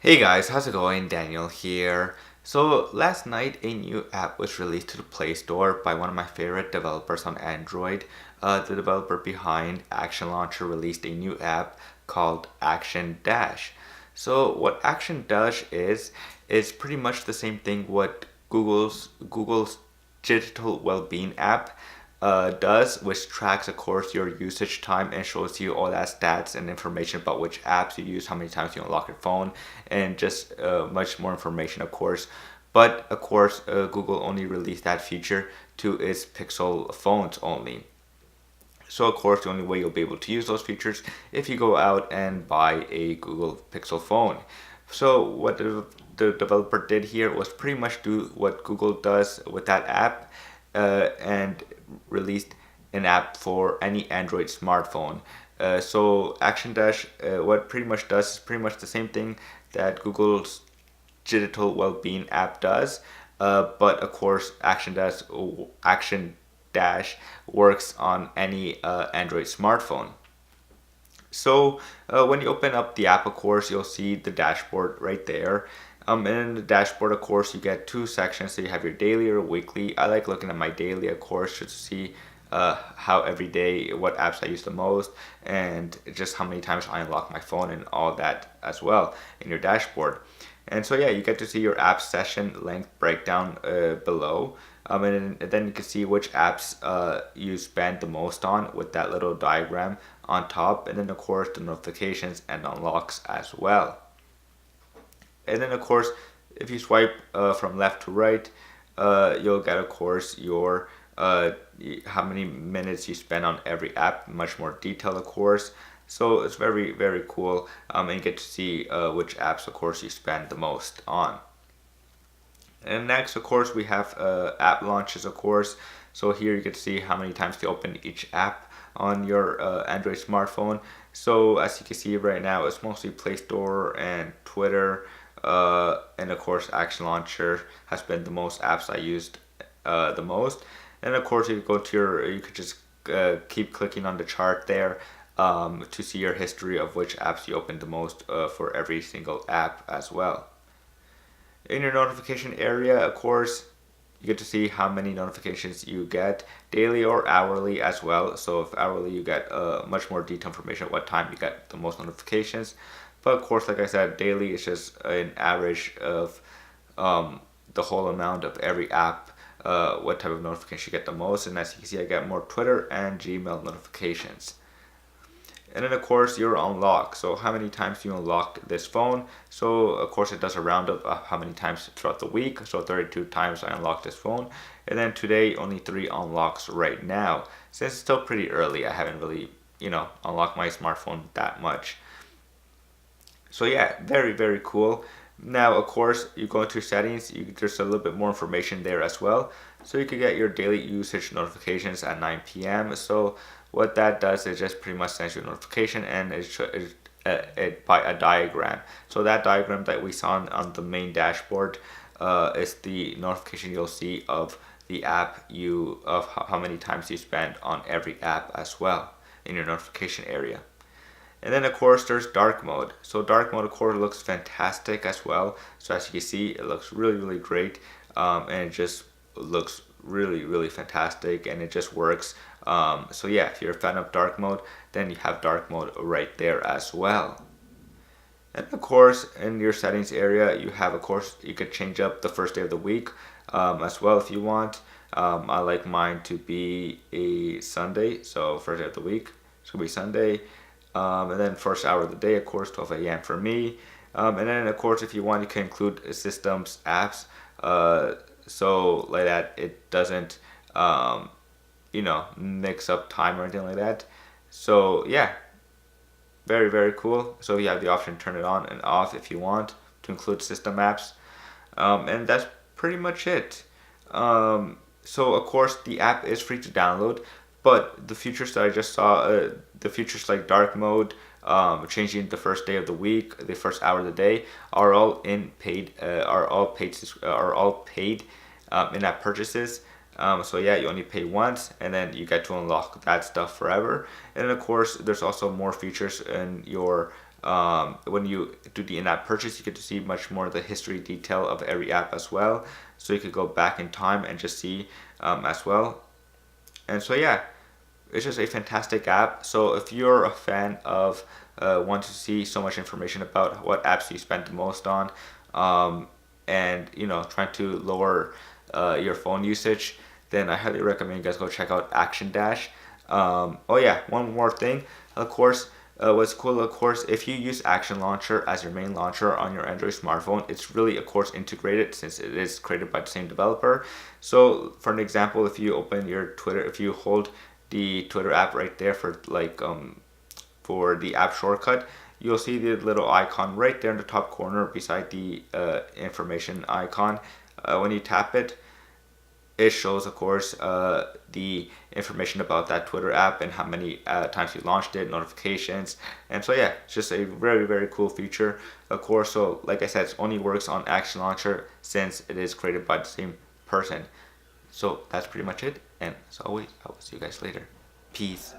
Hey guys, how's it going? Daniel here. So last night a new app was released to the Play Store by one of my favorite developers on Android. The developer behind Action Launcher released a new app called ActionDash. So what ActionDash is pretty much the same thing what Google's digital well-being app does, which tracks, of course, your usage time and shows you all that stats and information about which apps you use, how many times you unlock your phone, and just much more information, of course. But of course, Google only released that feature to its Pixel phones only. So of course, the only way you'll be able to use those features if you go out and buy a Google Pixel phone. So what the developer did here was pretty much do what Google does with that app, and released an app for any Android smartphone. So Action Dash, what pretty much does is pretty much the same thing that Google's digital well-being app does, but of course Action Dash works on any Android smartphone. So when you open up the app, of course, you'll see the dashboard right there. And in the dashboard, of course, you get two sections. So you have your daily or weekly. I like looking at my daily, of course, just to see how every day, what apps I use the most, and just how many times I unlock my phone and all that as well in your dashboard. And so yeah, you get to see your app session length breakdown below. And then you can see which apps you spend the most on with that little diagram on top. And then of course the notifications and unlocks as well. And then of course, if you swipe from left to right, you'll get of course your how many minutes you spend on every app, much more detail of course. So it's very cool, and you get to see which apps of course you spend the most on. And next, of course, we have app launches, of course. So here you can see how many times you open each app on your Android smartphone. So as you can see right now, it's mostly Play Store and Twitter, and of course, Action Launcher has been the most apps I used the most. And of course, if you go to you could just keep clicking on the chart there to see your history of which apps you opened the most for every single app as well. In your notification area, of course, you get to see how many notifications you get daily or hourly as well. So if hourly, you get much more detailed information at what time you get the most notifications. But of course, like I said, daily is just an average of the whole amount of every app, what type of notification you get the most. And as you can see, I get more Twitter and Gmail notifications. And then of course your unlock. So how many times you unlocked this phone. So of course it does a roundup of how many times throughout the week. So 32 times I unlocked this phone. And then today only 3 unlocks right now. Since it's still pretty early, I haven't really, unlocked my smartphone that much. So yeah, very cool. Now of course you go into settings, there's a little bit more information there as well. So you can get your daily usage notifications at 9 p.m. So what that does is just pretty much sends you a notification, and it by a diagram. So that diagram that we saw on the main dashboard is the notification you'll see of the app of how many times you spend on every app as well in your notification area. And then of course there's dark mode. So dark mode of course looks fantastic as well. So as you can see, it looks really great, and it just looks really fantastic, and it just works. So yeah, if you're a fan of dark mode, then you have dark mode right there as well. And of course, in your settings area, you have, of course, you could change up the first day of the week as well if you want. I like mine to be a Sunday, so first day of the week, it's gonna be Sunday. And then first hour of the day, of course, 12 a.m. for me. And then, of course, if you want, you can include systems apps. So like that, it doesn't, mix up time or anything like that. So yeah, very cool. So you have the option to turn it on and off if you want to include system apps. And that's pretty much it. So of course the app is free to download, but the features that I just saw, the features like dark mode, changing the first day of the week, the first hour of the day, are all paid in-app purchases. So yeah, you only pay once, and then you get to unlock that stuff forever. And then of course, there's also more features in your when you do the in-app purchase, you get to see much more of the history detail of every app as well. So you could go back in time and just see as well. And so yeah, it's just a fantastic app. So if you're a fan of want to see so much information about what apps you spend the most on, and trying to lower your phone usage, then I highly recommend you guys go check out ActionDash. Oh yeah, one more thing. Of course, what's cool, of course, if you use Action Launcher as your main launcher on your Android smartphone, it's really, of course, integrated since it is created by the same developer. So, for an example, if you open your Twitter, if you hold the Twitter app right there for the app shortcut, you'll see the little icon right there in the top corner beside the information icon. When you tap it, it shows, of course, the information about that Twitter app and how many times you launched it, notifications. And so yeah, it's just a very, very cool feature, of course. So like I said, it only works on Action Launcher since it is created by the same person. So that's pretty much it, and as always, I will see you guys later. Peace.